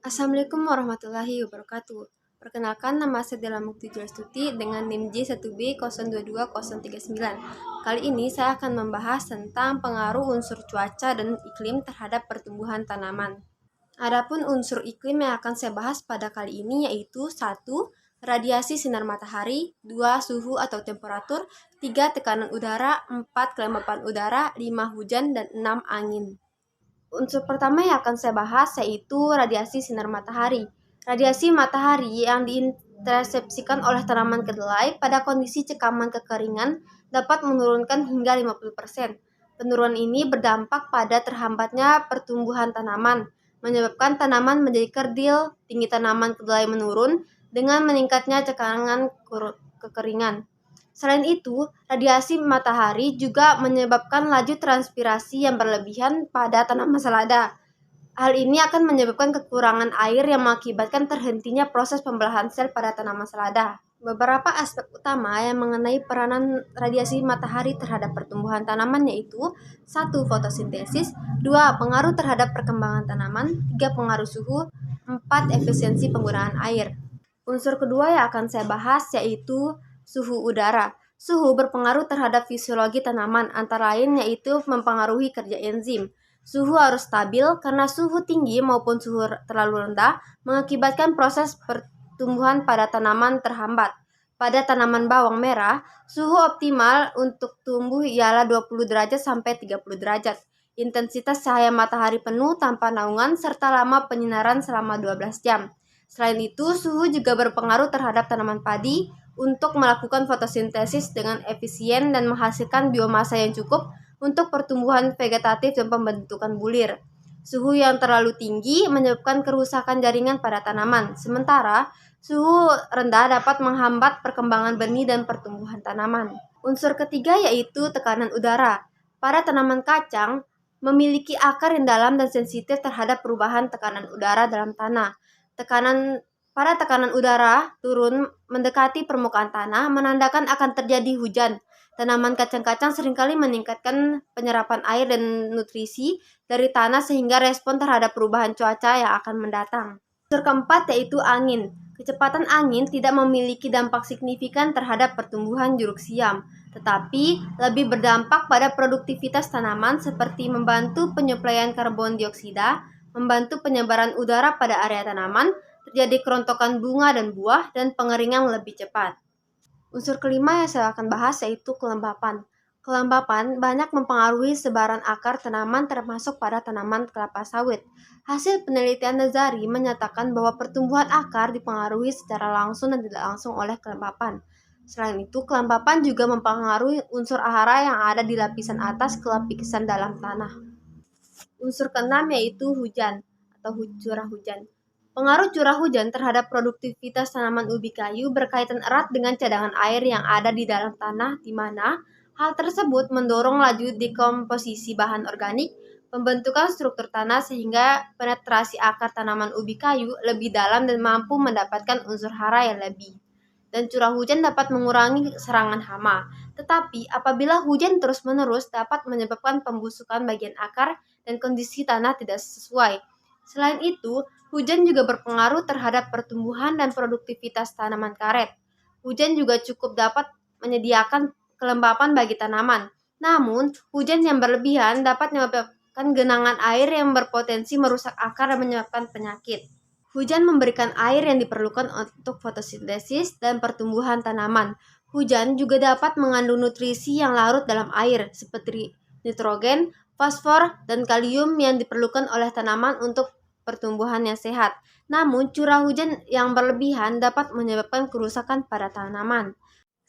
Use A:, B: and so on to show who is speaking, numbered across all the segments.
A: Assalamualaikum warahmatullahi wabarakatuh. Perkenalkan, nama saya Dela Mukti Juliastuti dengan NIM J1B022039. Kali ini saya akan membahas tentang pengaruh unsur cuaca dan iklim terhadap pertumbuhan tanaman. Adapun unsur iklim yang akan saya bahas pada kali ini yaitu 1. Radiasi sinar matahari, 2. Suhu atau temperatur, 3. Tekanan udara, 4. Kelembapan udara, 5. Hujan, dan 6. Angin. Unsur pertama yang akan saya bahas yaitu radiasi sinar matahari. Radiasi matahari yang diintersepsikan oleh tanaman kedelai pada kondisi cekaman kekeringan dapat menurunkan hingga 50%. Penurunan ini berdampak pada terhambatnya pertumbuhan tanaman, menyebabkan tanaman menjadi kerdil, tinggi tanaman kedelai menurun, dengan meningkatnya cekaman kekeringan. Selain itu, radiasi matahari juga menyebabkan laju transpirasi yang berlebihan pada tanaman selada. Hal ini akan menyebabkan kekurangan air yang mengakibatkan terhentinya proses pembelahan sel pada tanaman selada. Beberapa aspek utama yang mengenai peranan radiasi matahari terhadap pertumbuhan tanaman yaitu 1. Fotosintesis, 2. Pengaruh terhadap perkembangan tanaman, 3. Pengaruh suhu, 4. Efisiensi penggunaan air. Unsur kedua yang akan saya bahas yaitu suhu udara. Suhu berpengaruh terhadap fisiologi tanaman, antara lain yaitu mempengaruhi kerja enzim. Suhu harus stabil karena suhu tinggi maupun suhu terlalu rendah mengakibatkan proses pertumbuhan pada tanaman terhambat. Pada tanaman bawang merah, suhu optimal untuk tumbuh ialah 20 derajat sampai 30 derajat. Intensitas cahaya matahari penuh tanpa naungan serta lama penyinaran selama 12 jam. Selain itu, suhu juga berpengaruh terhadap tanaman padi untuk melakukan fotosintesis dengan efisien dan menghasilkan biomasa yang cukup untuk pertumbuhan vegetatif dan pembentukan bulir. Suhu yang terlalu tinggi menyebabkan kerusakan jaringan pada tanaman, sementara suhu rendah dapat menghambat perkembangan benih dan pertumbuhan tanaman. Unsur ketiga yaitu tekanan udara. Pada tanaman kacang, memiliki akar yang dalam dan sensitif terhadap perubahan tekanan udara dalam tanah. Pada tekanan udara turun mendekati permukaan tanah menandakan akan terjadi hujan. Tanaman kacang-kacang seringkali meningkatkan penyerapan air dan nutrisi dari tanah sehingga respon terhadap perubahan cuaca yang akan mendatang. Unsur keempat yaitu angin. Kecepatan angin tidak memiliki dampak signifikan terhadap pertumbuhan jeruk siam, tetapi lebih berdampak pada produktivitas tanaman seperti membantu penyuplaian karbon dioksida, membantu penyebaran udara pada area tanaman, terjadi kerontokan bunga dan buah, dan pengeringan lebih cepat. Unsur kelima yang saya akan bahas yaitu kelembapan. Kelembapan banyak mempengaruhi sebaran akar tanaman termasuk pada tanaman kelapa sawit. Hasil penelitian Nazari menyatakan bahwa pertumbuhan akar dipengaruhi secara langsung dan tidak langsung oleh kelembapan. Selain itu, kelembapan juga mempengaruhi unsur hara yang ada di lapisan atas ke lapisan dalam tanah. Unsur keenam yaitu hujan atau curah hujan. Pengaruh curah hujan terhadap produktivitas tanaman ubi kayu berkaitan erat dengan cadangan air yang ada di dalam tanah, di mana hal tersebut mendorong laju dekomposisi bahan organik, pembentukan struktur tanah sehingga penetrasi akar tanaman ubi kayu lebih dalam dan mampu mendapatkan unsur hara yang lebih. Dan curah hujan dapat mengurangi serangan hama. Tetapi apabila hujan terus-menerus dapat menyebabkan pembusukan bagian akar dan kondisi tanah tidak sesuai. Selain itu, hujan juga berpengaruh terhadap pertumbuhan dan produktivitas tanaman karet. Hujan juga cukup dapat menyediakan kelembapan bagi tanaman. Namun, hujan yang berlebihan dapat menyebabkan genangan air yang berpotensi merusak akar dan menyebabkan penyakit. Hujan memberikan air yang diperlukan untuk fotosintesis dan pertumbuhan tanaman. Hujan juga dapat mengandung nutrisi yang larut dalam air, seperti nitrogen, fosfor, dan kalium yang diperlukan oleh tanaman untuk pertumbuhan yang sehat. Namun, curah hujan yang berlebihan dapat menyebabkan kerusakan pada tanaman.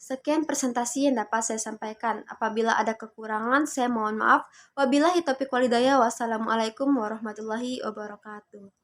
A: Sekian presentasi yang dapat saya sampaikan. Apabila ada kekurangan, saya mohon maaf. Wabillahi taufiq wal hidayah. Wassalamualaikum warahmatullahi wabarakatuh.